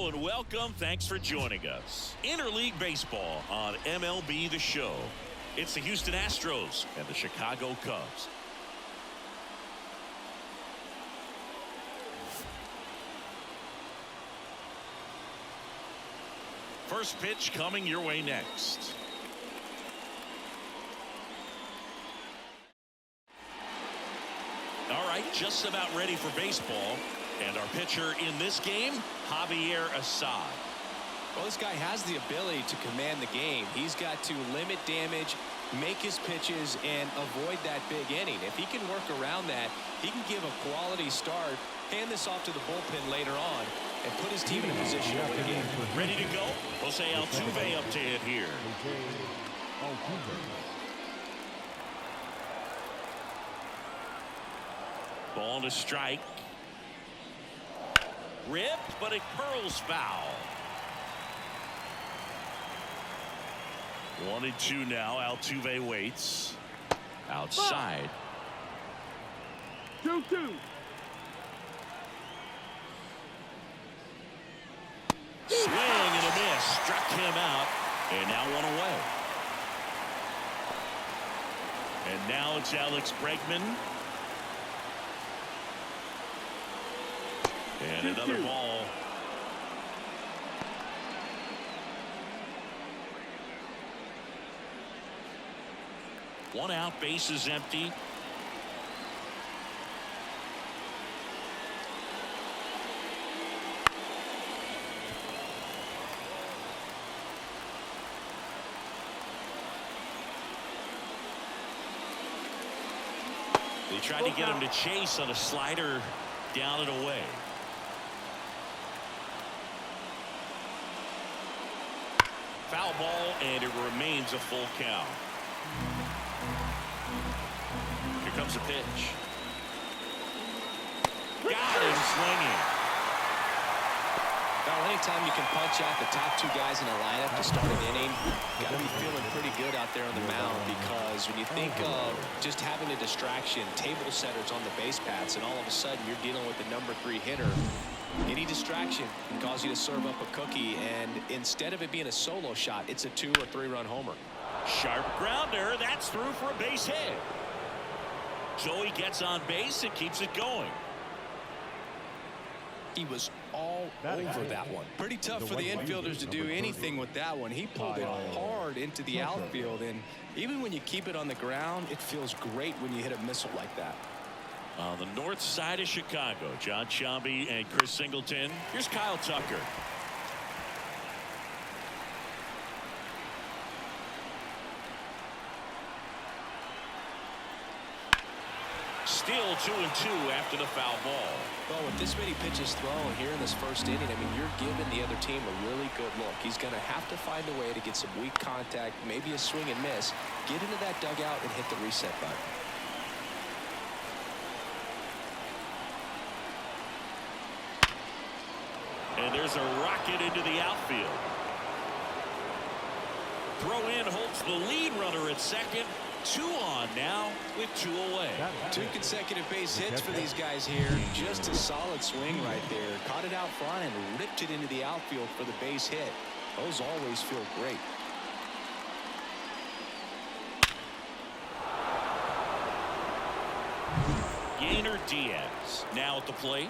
Hello and welcome. Thanks for joining us. Interleague Baseball on MLB The Show. It's the Houston Astros and the Chicago Cubs. First pitch coming your way next. All right, just about ready for baseball. And our pitcher in this game, Javier Assad. Well, this guy has the ability to command the game. He's got to limit damage, make his pitches, and avoid that big inning. If he can work around that, he can give a quality start, hand this off to the bullpen later on, and put his team in a position to win the game. Ready to go? Jose Altuve up to hit here. Ball to strike. Ripped, but it curls foul. 1-2 now. Altuve waits. Outside. 2-2. Swing and a miss. Struck him out. And now one away. And now it's Alex Bregman. And another ball. One out, base is empty. They tried to get him to chase on a slider down and away. Foul ball, and it remains a full count. Here comes the pitch. Got him swinging. Well, anytime you can punch out the top two guys in a lineup to start an inning, got to be feeling pretty good out there on the mound, because when you think of just having a distraction, table setters on the base paths, and all of a sudden you're dealing with the #3 hitter, any distraction can cause you to serve up a cookie, and instead of it being a solo shot, it's a 2 or 3 run homer. Sharp grounder. That's through for a base hit. Joey gets on base and keeps it going. He was all over that one. Pretty tough for the infielders to do anything with that one. He pulled it hard into the outfield, and even when you keep it on the ground, it feels great when you hit a missile like that. On the north side of Chicago, John Sciambi and Chris Singleton. Here's Kyle Tucker. Still 2-2 after the foul ball. Well, with this many pitches thrown here in this first inning, I mean, you're giving the other team a really good look. He's going to have to find a way to get some weak contact, maybe a swing and miss, get into that dugout and hit the reset button. And there's a rocket into the outfield. Throw in holds the lead runner at second. 2 on now with 2 away. 2 consecutive base hits for these guys here. Just a solid swing right there. Caught it out front and ripped it into the outfield for the base hit. Those always feel great. Yainer Diaz now at the plate.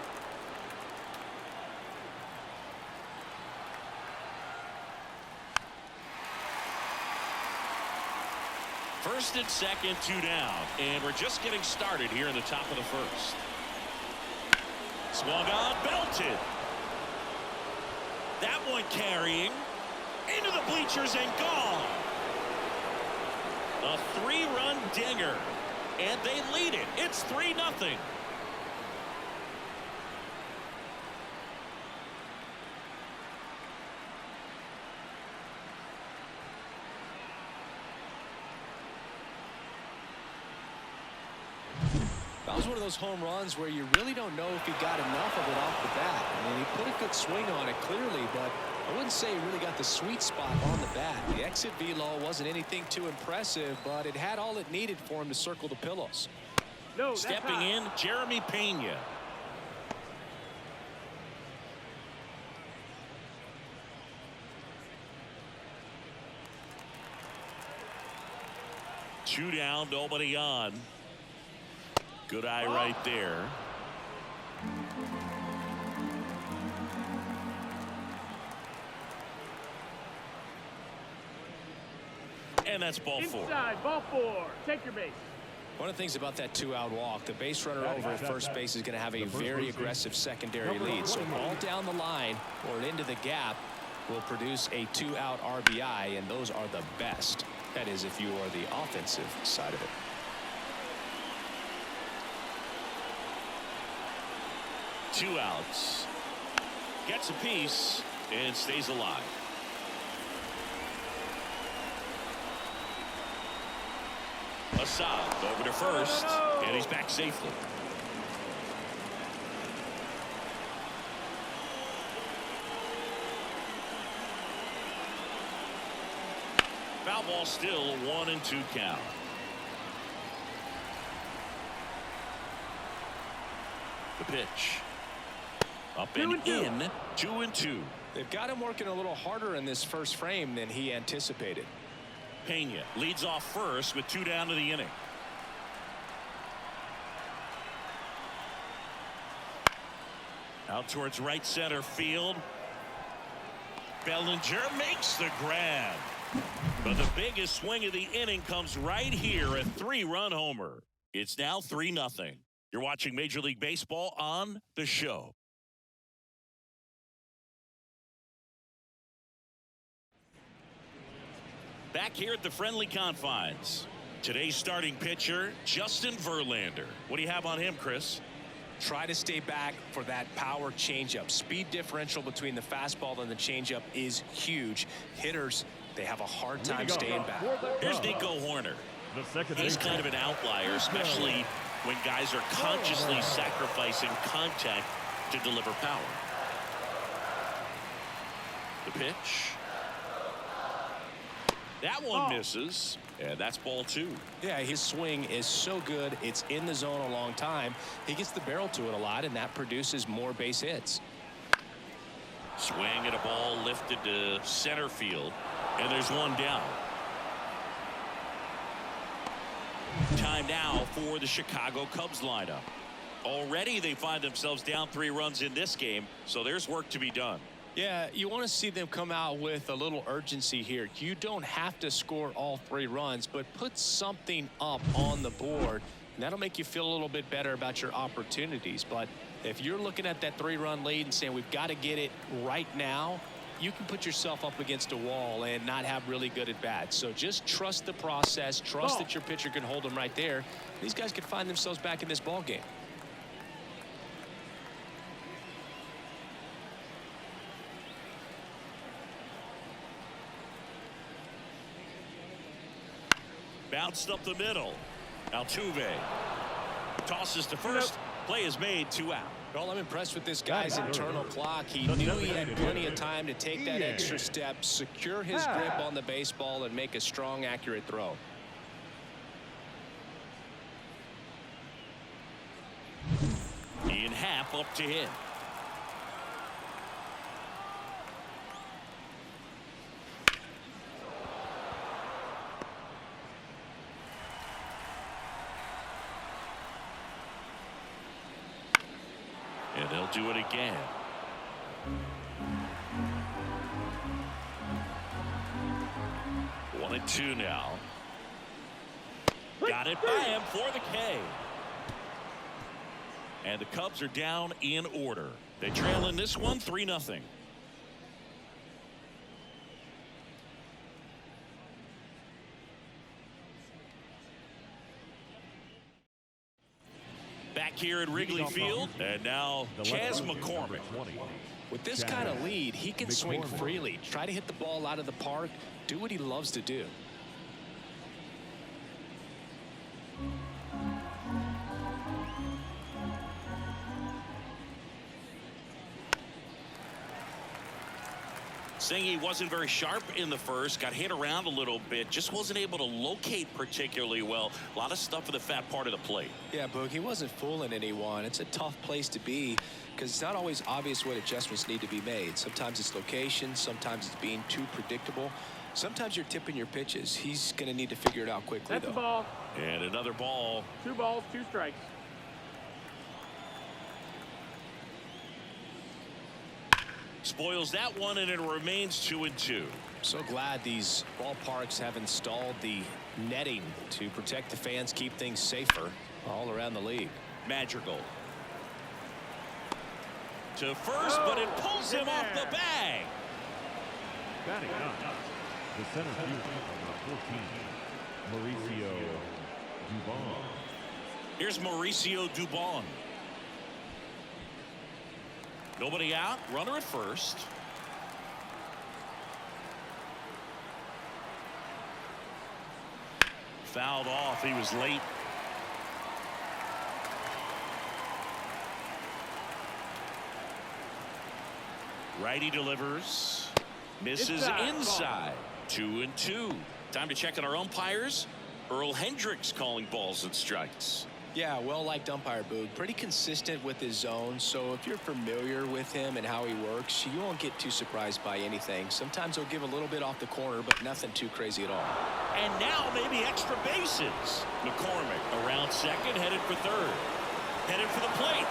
First and second, 2 down, and we're just getting started here in the top of the first. Swung on, belted. That one carrying into the bleachers and gone. A 3-run dinger, and they lead it. It's 3-0. That was one of those home runs where you really don't know if he got enough of it off the bat. I mean, he put a good swing on it clearly, but I wouldn't say he really got the sweet spot on the bat. The exit velo wasn't anything too impressive, but it had all it needed for him to circle the pillows. No, stepping in, Jeremy Pena. 2 down, nobody on. Good eye right there. And that's ball 4. Inside, ball 4. Take your base. One of the things about that 2-out walk, the base runner over at first base is going to have a very aggressive secondary lead. So ball down the line or into the gap will produce a 2-out RBI, and those are the best. That is, if you are the offensive side of it. Two outs. Gets a piece and stays alive. Assad over to first, and he's back safely. Foul ball still, a 1-2 count. The pitch. Up and in, 2-2. They've got him working a little harder in this first frame than he anticipated. Pena leads off first with 2 down to the inning. Out towards right center field. Bellinger makes the grab. But the biggest swing of the inning comes right here, a 3-run homer. It's now 3-0. You're watching Major League Baseball on The Show. Back here at the friendly confines. Today's starting pitcher, Justin Verlander. What do you have on him, Chris? Try to stay back for that power changeup. Speed differential between the fastball and the changeup is huge. Hitters, they have a hard time staying back. Here's Nico Horner. He's kind of an outlier, especially when guys are consciously sacrificing contact to deliver power. The pitch. That one misses, and that's ball 2. Yeah, his swing is so good. It's in the zone a long time. He gets the barrel to it a lot, and that produces more base hits. Swing at a ball lifted to center field, and there's 1 down. Time now for the Chicago Cubs lineup. Already they find themselves down 3 runs in this game, so there's work to be done. Yeah, you want to see them come out with a little urgency here. You don't have to score all 3 runs, but put something up on the board, and that'll make you feel a little bit better about your opportunities. But if you're looking at that 3-run lead and saying we've got to get it right now, you can put yourself up against a wall and not have really good at bats. So just trust the process, trust that your pitcher can hold them right there. These guys could find themselves back in this ball game. Bounced up the middle. Altuve tosses to first. Play is made, 2 out. Well, I'm impressed with this guy's internal clock. He knew he had plenty of time to take that extra step, secure his grip on the baseball, and make a strong, accurate throw. Ian Happ up to hit. And they'll do it again. One and 2 now. Got it by him for the K. And the Cubs are down in order. They trail in this one 3-0. Back here at Wrigley Field, and now Chas McCormick. With this kind of lead, he can swing freely, try to hit the ball out of the park, do what he loves to do. Singy wasn't very sharp in the first, got hit around a little bit, just wasn't able to locate particularly well. A lot of stuff for the fat part of the plate. Yeah, Boog, he wasn't fooling anyone. It's a tough place to be because it's not always obvious what adjustments need to be made. Sometimes it's location, sometimes it's being too predictable. Sometimes you're tipping your pitches. He's going to need to figure it out quickly, That's though. the ball. And another ball. 2 balls, 2 strikes. Spoils that one, and it remains 2-2. So glad these ballparks have installed the netting to protect the fans, keep things safer all around the league. Madrigal to first, but it pulls him off the bag. Batting up, the center fielder, number 14, Mauricio Dubon. Here's Mauricio Dubon. Nobody out, runner at first. Fouled off, he was late. Righty delivers, misses inside. 2-2. Time to check on our umpires. Earl Hendricks calling balls and strikes. Yeah, well-liked umpire, Boog. Pretty consistent with his zone, so if you're familiar with him and how he works, you won't get too surprised by anything. Sometimes he'll give a little bit off the corner, but nothing too crazy at all. And now maybe extra bases. McCormick around second, headed for third. Headed for the plate.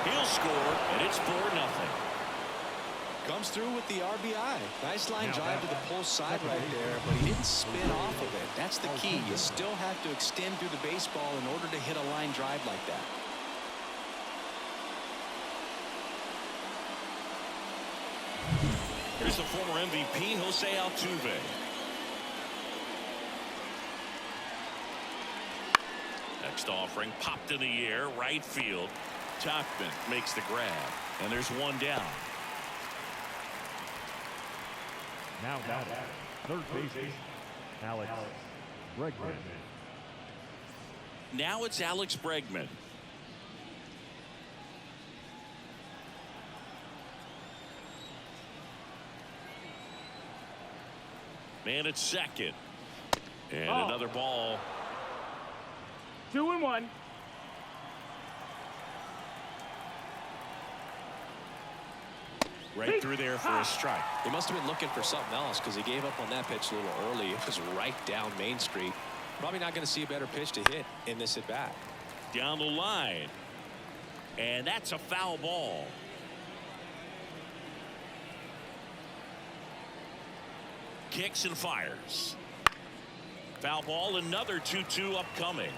He'll score, and it's 4-0. Comes through with the RBI. Nice line drive to the pull side right there, but he didn't spin off of it. That's the key. You still have to extend through the baseball in order to hit a line drive like that. Here's the former MVP, Jose Altuve. Next offering, popped in the air, right field. Topman makes the grab, and there's one down. Now batting, third baseman, Alex Bregman. Now it's Alex Bregman. Man at second. And another ball. 2-1. Right through there for a strike. He must have been looking for something else because he gave up on that pitch a little early. It was right down Main Street. Probably not going to see a better pitch to hit in this at bat. Down the line. And that's a foul ball. Kicks and fires. Foul ball, another 2-2 upcoming.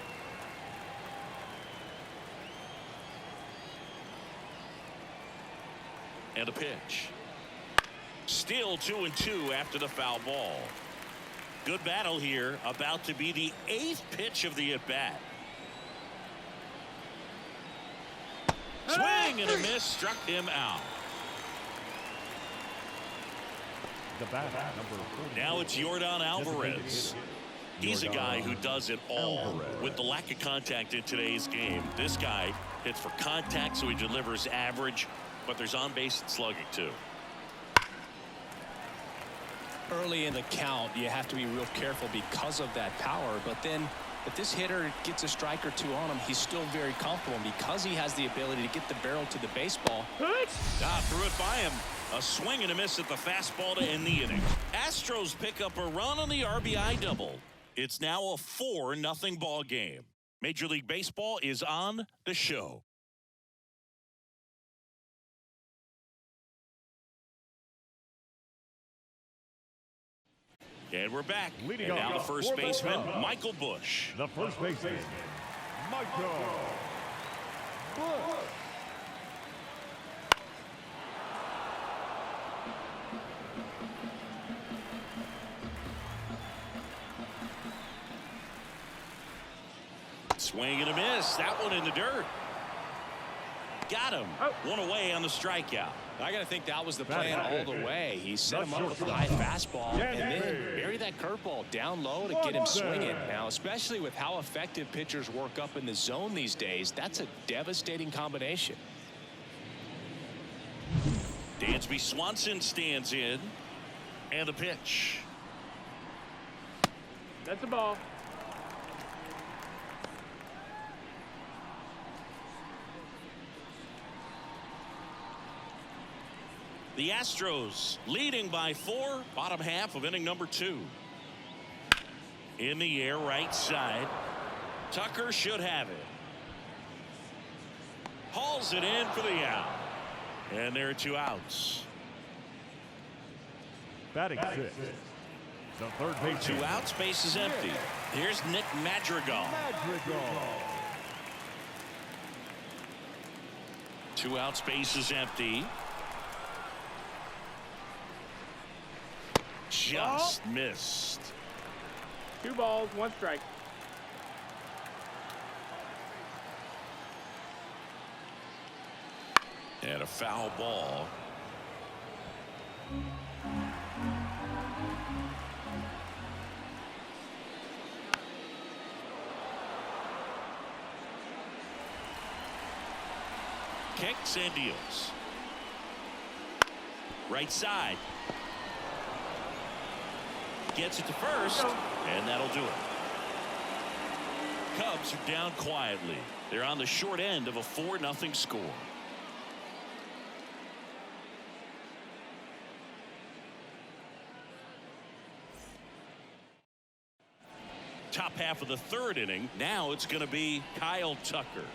And a pitch. Still 2-2 after the foul ball. Good battle here. About to be the 8th pitch of the at-bat. Swing and a miss. Struck him out. The batter, number 40. Now it's Yordan Alvarez. He's a guy who does it all. With the lack of contact in today's game, this guy hits for contact, so he delivers average, but there's on-base and slugging too. Early in the count, you have to be real careful because of that power, but then if this hitter gets a strike or two on him, he's still very comfortable, and because he has the ability to get the barrel to the baseball. Threw it by him. A swing and a miss at the fastball to end the inning. Astros pick up a run on the RBI double. It's now a 4-0 ball game. Major League Baseball is on the show. And we're back. Leading and off now the first for the baseman, Cubs. Michael Busch. The first baseman, Michael Busch. Swing and a miss. That one in the dirt. Got him. One away on the strikeout. I got to think that was the plan all the way. He set him up with a high fastball and then bury that curveball down low to get him swinging. Now, especially with how effective pitchers work up in the zone these days, that's a devastating combination. Dansby Swanson stands in. And the pitch. That's a ball. The Astros leading by 4, bottom half of inning number 2. In the air, right side. Tucker should have it. Hauls it in for the out. And there are 2 outs. Batting 6. The third base. 2 outs, base is empty. Here's Nick Madrigal. 2 outs, base is empty. Just missed. 2 balls, 1 strike. And a foul ball. Kicks and deals. Right side. Gets it to first, and that'll do it. Cubs are down quietly. They're on the short end of a 4-0 score. Top half of the 3rd inning. Now it's going to be Kyle Tucker.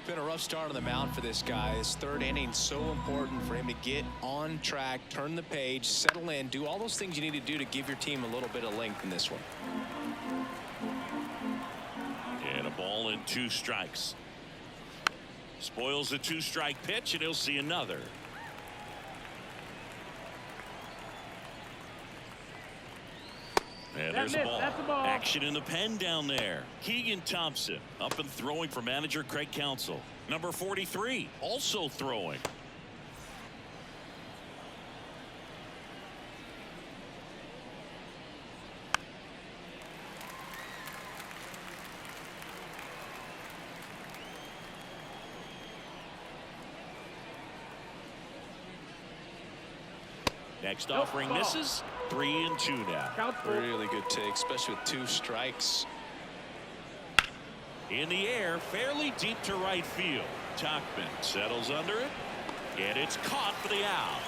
Been a rough start on the mound for this guy. His 3rd inning so important for him to get on track, turn the page, settle in, do all those things you need to do to give your team a little bit of length in this one. And a ball and 2 strikes. Spoils the 2-strike pitch, and he'll see another. And there's a ball. That's a ball. Action in the pen down there. Keegan Thompson up and throwing for manager Craig Counsell. Number 43 also throwing. Next offering misses. 3-2 now. Really good take, especially with 2 strikes. In the air, fairly deep to right field. Tauchman settles under it, and it's caught for the out.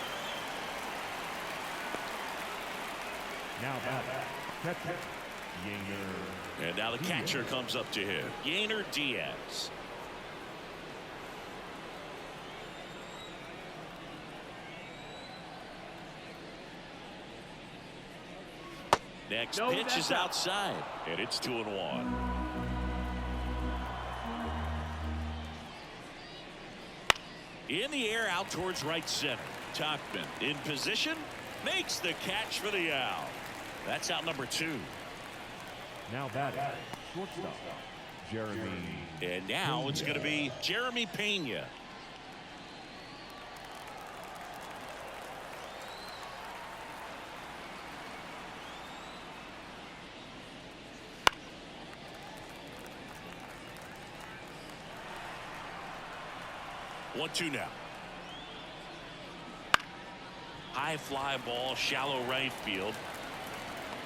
Now catcher, Yainer. And now the catcher comes up to him. Yainer Diaz. Next pitch is outside, and it's 2-1. In the air, out towards right center. Tauchman in position, makes the catch for the out. That's out number 2. Now batting, shortstop, Jeremy. And now it's going to be Jeremy Pena. One-two now. High fly ball, shallow right field.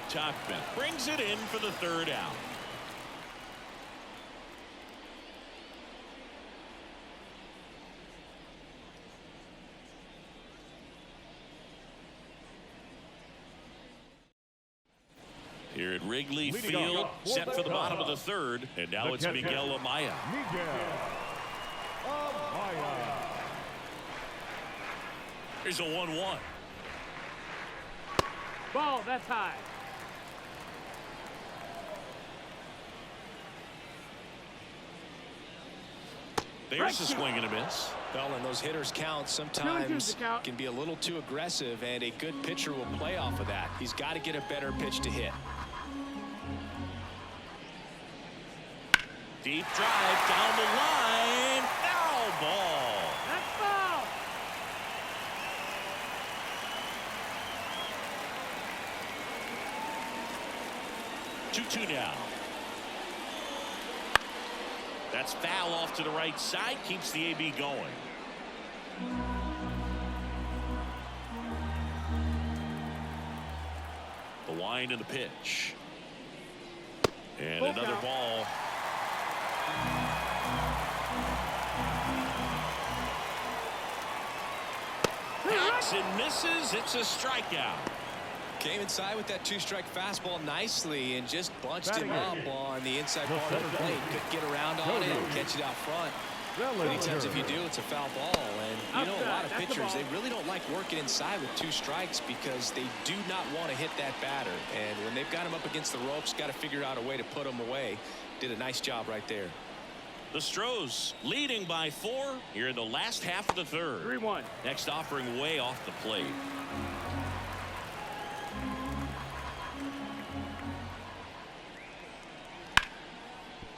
Tauchman brings it in for the 3rd out. Here at Wrigley Field, set for the bottom of the 3rd, and now it's Miguel Amaya. Here's a 1-1. Ball, that's high. There's a swing and a miss. Well, and those hitters count sometimes can be a little too aggressive, and a good pitcher will play off of that. He's got to get a better pitch to hit. Deep drive down the line. Foul ball. That's foul. Two now. That's foul off to the right side. Keeps the AB going. The wind and the pitch. And Full another count. ball. Swings and misses. It's a strikeout. Came inside with that two-strike fastball nicely and just bunched him up on the inside part of the plate. Couldn't get around on it and catch it out front. Many times if you do, it's a foul ball. And, you know, a lot of pitchers, they really don't like working inside with two strikes because they do not want to hit that batter. And when they've got him up against the ropes, got to figure out a way to put him away. Did a nice job right there. The Astros leading by 4 here in the last half of the third. 3-1. Next offering way off the plate.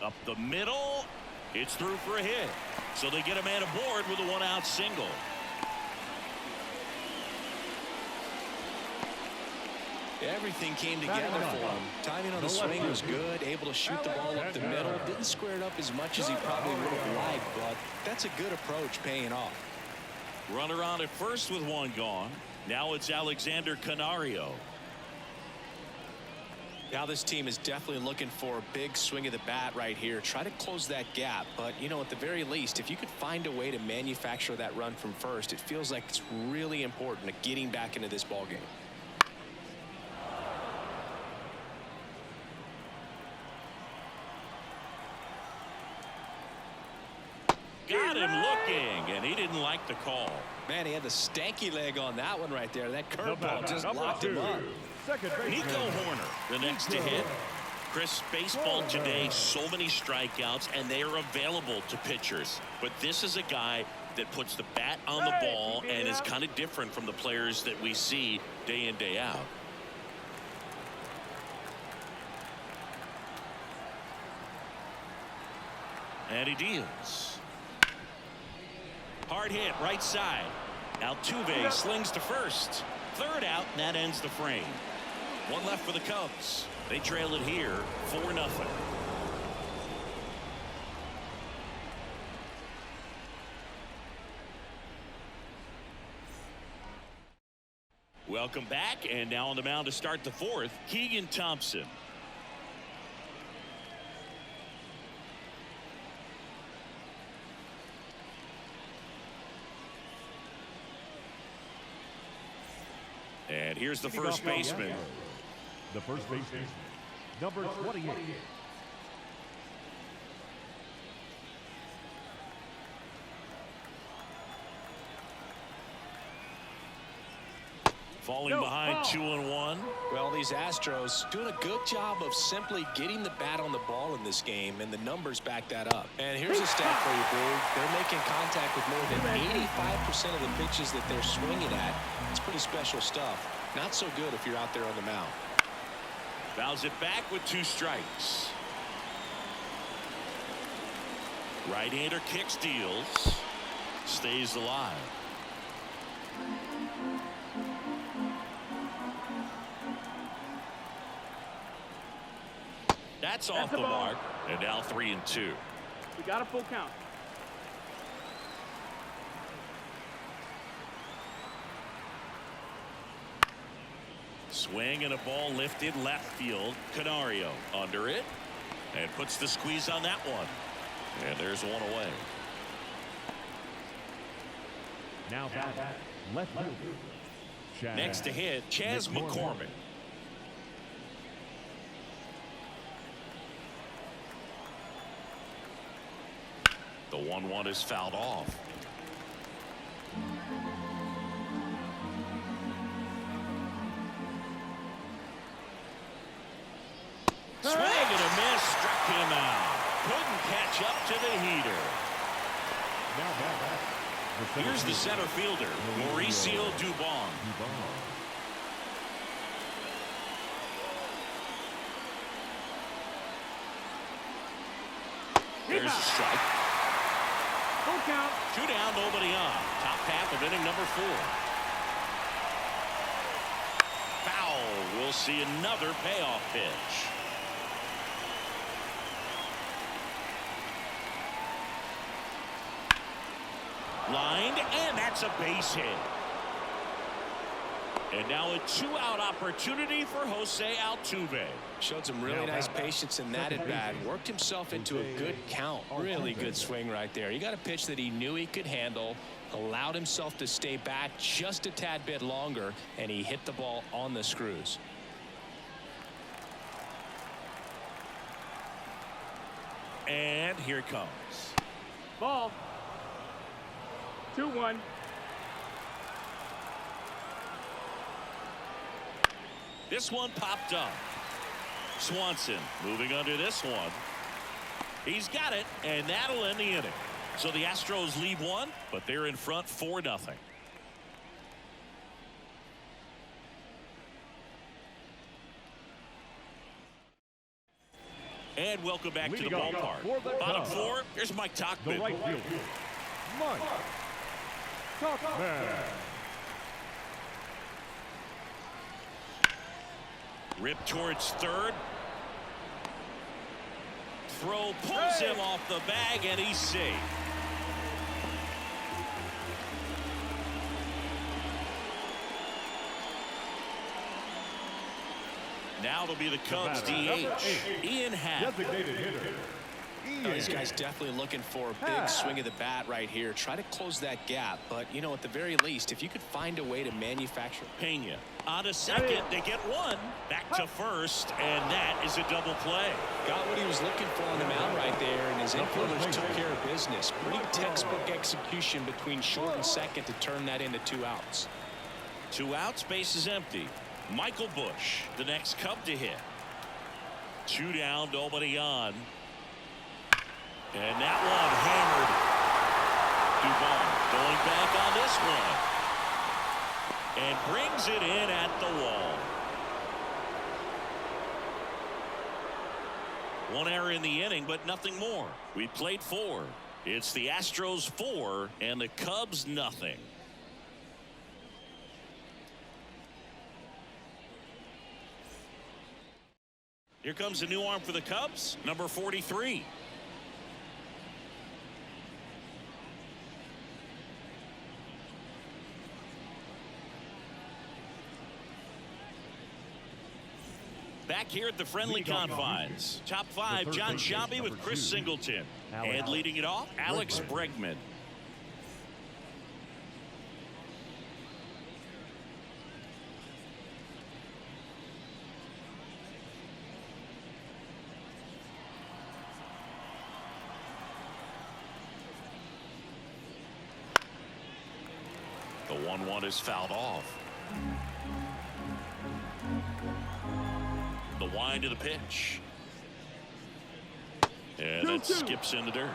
Up the middle. It's through for a hit. So they get a man aboard with a one-out single. Everything came together for him. Timing on the swing was good. Able to shoot the ball up the middle. Didn't square it up as much as he probably would have liked, but that's a good approach paying off. Runner on at first with one gone. Now it's Alexander Canario. Now this team is definitely looking for a big swing of the bat right here. Try to close that gap. But, you know, at the very least, if you could find a way to manufacture that run from first, it feels like it's really important to getting back into this ball game. Got him looking, and he didn't like the call. Man, he had the stanky leg on that one right there. That curveball just locked him up. Nico Horner, the next to hit. Chris, baseball today, so many strikeouts, and they are available to pitchers. But this is a guy that puts the bat on the ball and is kind of different from the players that we see day in, day out. And he deals. Hard hit, right side. Altuve slings to first. Third out, and that ends the frame. One left for the Cubs. They trail it here 4-0. Welcome back, and now on the mound to start the fourth, Keegan Thompson. And here's the first baseman. The first baseman, number 28. Falling behind 2-1. Well, these Astros doing a good job of simply getting the bat on the ball in this game, and the numbers back that up. And here's a stat for you, Boo. They're making contact with more than 85% of the pitches that they're swinging at. It's pretty special stuff. Not so good if you're out there on the mound. Fouls it back with 2 strikes. Right-hander kicks, deals. Stays alive. That's off the mark. And now 3-2. We got a full count. Swing and a ball lifted left field. Canario under it and puts the squeeze on that one. And there's one away. Now back left field. Next to hit, Chas McCormick. The 1-1 is fouled off. Swing and a miss, struck him out. Couldn't catch up to the heater. Now back. Here's the center fielder, Mauricio Dubon. There's a strike. Full count. 2 down, nobody on. Top half of inning number 4. Foul. We'll see another payoff pitch. Lined, and that's a base hit. And now a two-out opportunity for Jose Altuve. Showed some really nice patience in that at bat. Worked himself into a good count. Really good swing right there. He got a pitch that he knew he could handle, allowed himself to stay back just a tad bit longer, and he hit the ball on the screws. And here it comes. Ball. 2-1. This one popped up. Swanson moving under this one. He's got it, and that'll end the inning. So the Astros lead one, but they're in front 4-0. And welcome back to the ballpark. Bottom four, here's Mike The Tauchman. right fielder, Mike Tauchman. Rip towards third. Throw pulls him off the bag, and he's safe. Now it'll be the Cubs DH, Ian Happ. Designated hitter, These guys definitely looking for a big swing of the bat right here. Try to close that gap. But, you know, at the very least, if you could find a way to manufacture. Pena on a second. They get one. Back to first, and that is a double play. Got what he was looking for on the mound right there, and his infielders took care of business. Pretty textbook execution between short and second to turn that into 2 outs. 2 outs, base is empty. Michael Busch, the next Cub to hit. 2 down, nobody on. And that one hammered. Duvall going back on this one. And brings it in at the wall. 1 error in the inning, but nothing more. We played 4. It's the Astros 4 and the Cubs nothing. Here comes a new arm for the Cubs, number 43. Back here at the friendly confines. Top 5, John Sciambi with Chris Singleton. And leading it off, Alex Bregman. The 1-1 is fouled off. The wind of the pitch. And it skips in the dirt.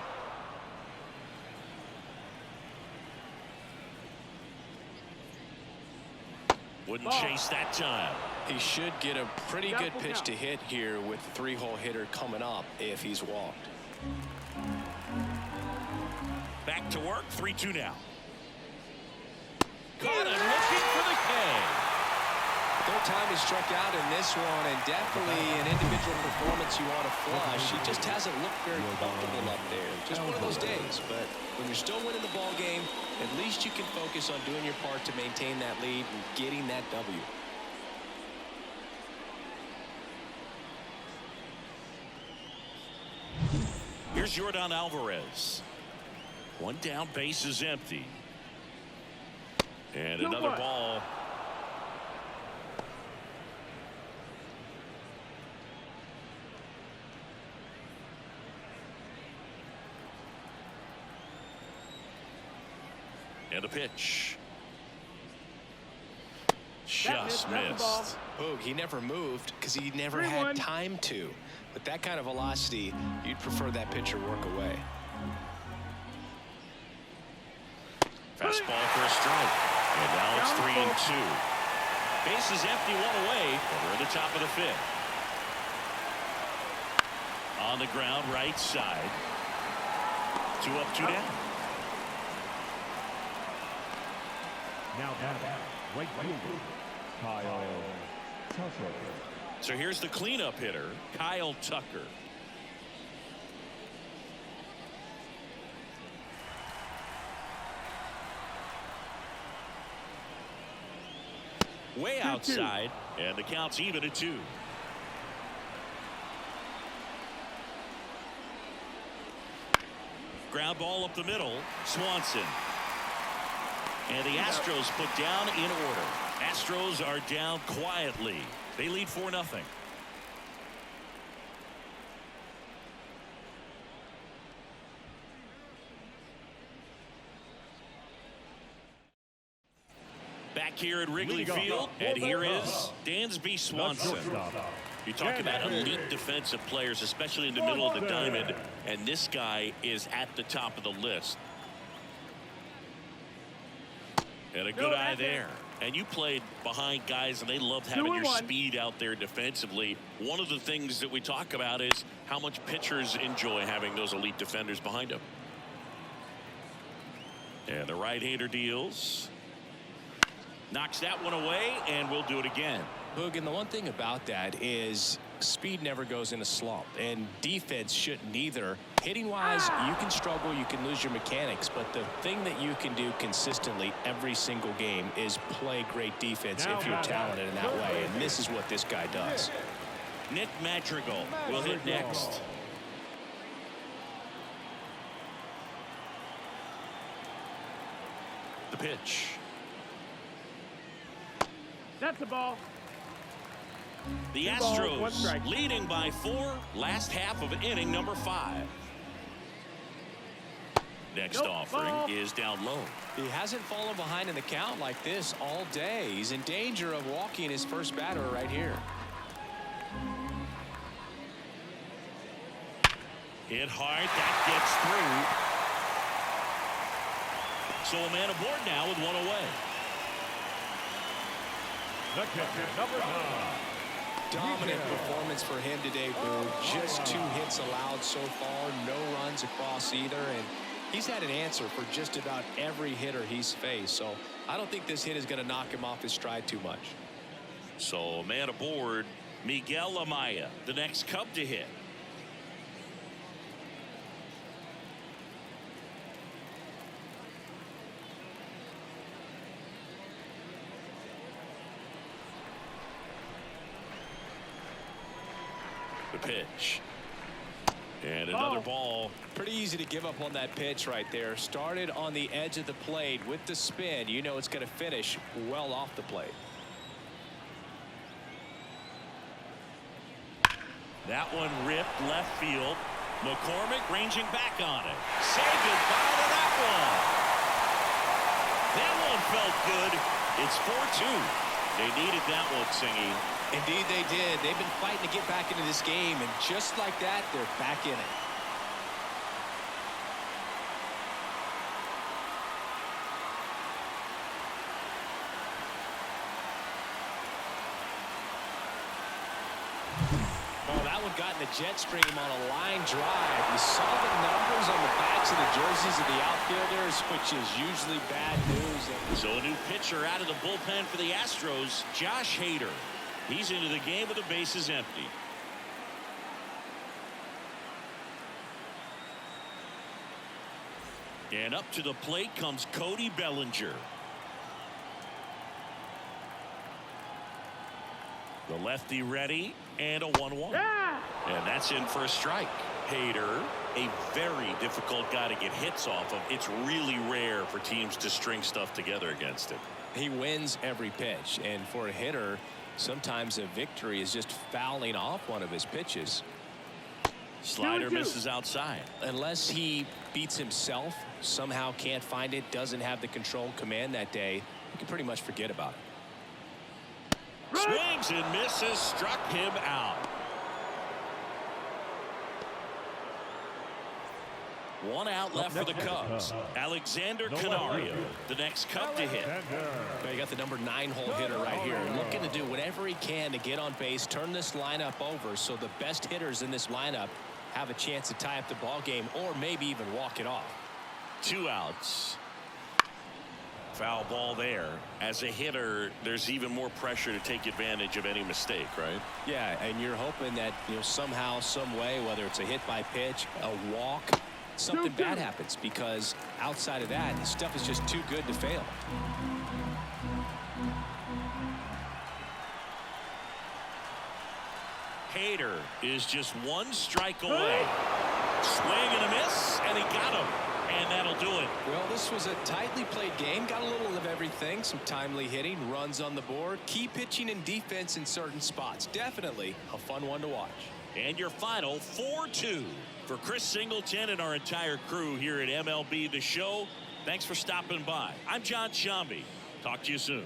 Wouldn't chase that time. He should get a pretty good pitch to hit here with the 3-hole hitter coming up if he's walked. Back to work, 3-2 now. Caught him looking for the K. Third time he struck out in this one, and definitely an individual performance you want to flush. He just hasn't looked very comfortable up there. Just one of those days. But when you're still winning the ball game, at least you can focus on doing your part to maintain that lead and getting that W. Here's Yordan Alvarez. 1 down, base is empty. And another ball. And a pitch. Just missed. Oh, he never moved because he never had time to. With that kind of velocity, you'd prefer that pitcher work away. Fastball for a strike. And now it's 3-2. Base is empty, 1 away. We're at the top of the 5th. On the ground, right side. 2 up, 2 down. Now batting, right fielder, Kyle Tucker. So here's the cleanup hitter, Kyle Tucker. way outside, and the count's even at 2. Ground ball up the middle. Swanson. And the Astros put down in order. Astros are down quietly. They lead 4-0. Back here at Wrigley Field, and here is Dansby Swanson. You talk about elite defensive players, especially in the middle of the diamond, and this guy is at the top of the list. And a good eye there. And you played behind guys, and they loved having your speed out there defensively. One of the things that we talk about is how much pitchers enjoy having those elite defenders behind them. And the right-hander deals. Knocks that one away, and we'll do it again. Boog, and the one thing about that is speed never goes in a slump, and defense shouldn't either. Hitting-wise, you can struggle, you can lose your mechanics, but the thing that you can do consistently every single game is play great defense if you're talented in that way, and this is what this guy does. Nick Madrigal will hit next. The pitch. That's the ball. The Two balls, one Astros strike. leading by 4, last half of inning number 5. Next offering is down low. He hasn't fallen behind in the count like this all day. He's in danger of walking his first batter right here. Hit hard, that gets through. So a man aboard now with one away. The catcher, number 9. Dominant performance for him today, Boo. Just 2 hits allowed so far, no runs across either, and he's had an answer for just about every hitter he's faced. So I don't think this hit is going to knock him off his stride too much. So man aboard, Miguel Amaya, the next Cub to hit. The pitch. And another ball. Pretty easy to give up on that pitch right there. Started on the edge of the plate with the spin. You know it's going to finish well off the plate. That one ripped left field. McCormick ranging back on it. Say goodbye to that one. That one felt good. It's 4-2. They needed that one, Singy. Indeed they did. They've been fighting to get back into this game, and just like that, they're back in it. Oh, that one got in the jet stream on a line drive. You saw the numbers on the backs of the jerseys of the outfielders, which is usually bad news. So a new pitcher out of the bullpen for the Astros, Josh Hader. He's into the game with the bases empty. And up to the plate comes Cody Bellinger. The lefty ready, and a 1-1. Yeah! And that's in for a strike. Hader, a very difficult guy to get hits off of. It's really rare for teams to string stuff together against him. He wins every pitch, and for a hitter, sometimes a victory is just fouling off one of his pitches. Slider misses outside. Unless he beats himself, somehow can't find it, doesn't have the control command that day, you can pretty much forget about it. Swings and misses, struck him out. One out left for the Cubs. Alexander Canario, the next Cub to hit. You got the number 9 hole hitter right here, looking to do whatever he can to get on base, turn this lineup over so the best hitters in this lineup have a chance to tie up the ball game or maybe even walk it off. 2 outs. Foul ball there. As a hitter, there's even more pressure to take advantage of any mistake, right? Yeah, and you're hoping that, you know, somehow, some way, whether it's a hit by pitch, a walk, something bad happens, because outside of that, stuff is just too good to fail. Hader is just one strike away. Swing and a miss, and he got him. And that'll do it. Well, this was a tightly played game. Got a little of everything. Some timely hitting, runs on the board, key pitching and defense in certain spots. Definitely a fun one to watch. And your final 4-2. For Chris Singleton and our entire crew here at MLB The Show, thanks for stopping by. I'm John Shambi. Talk to you soon.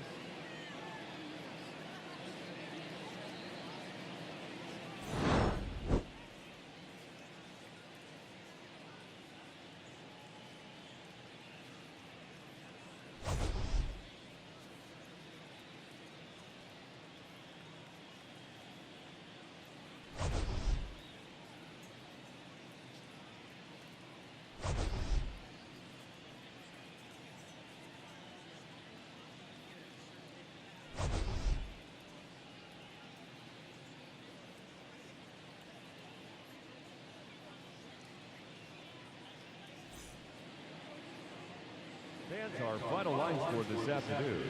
Fans, our final line score this afternoon.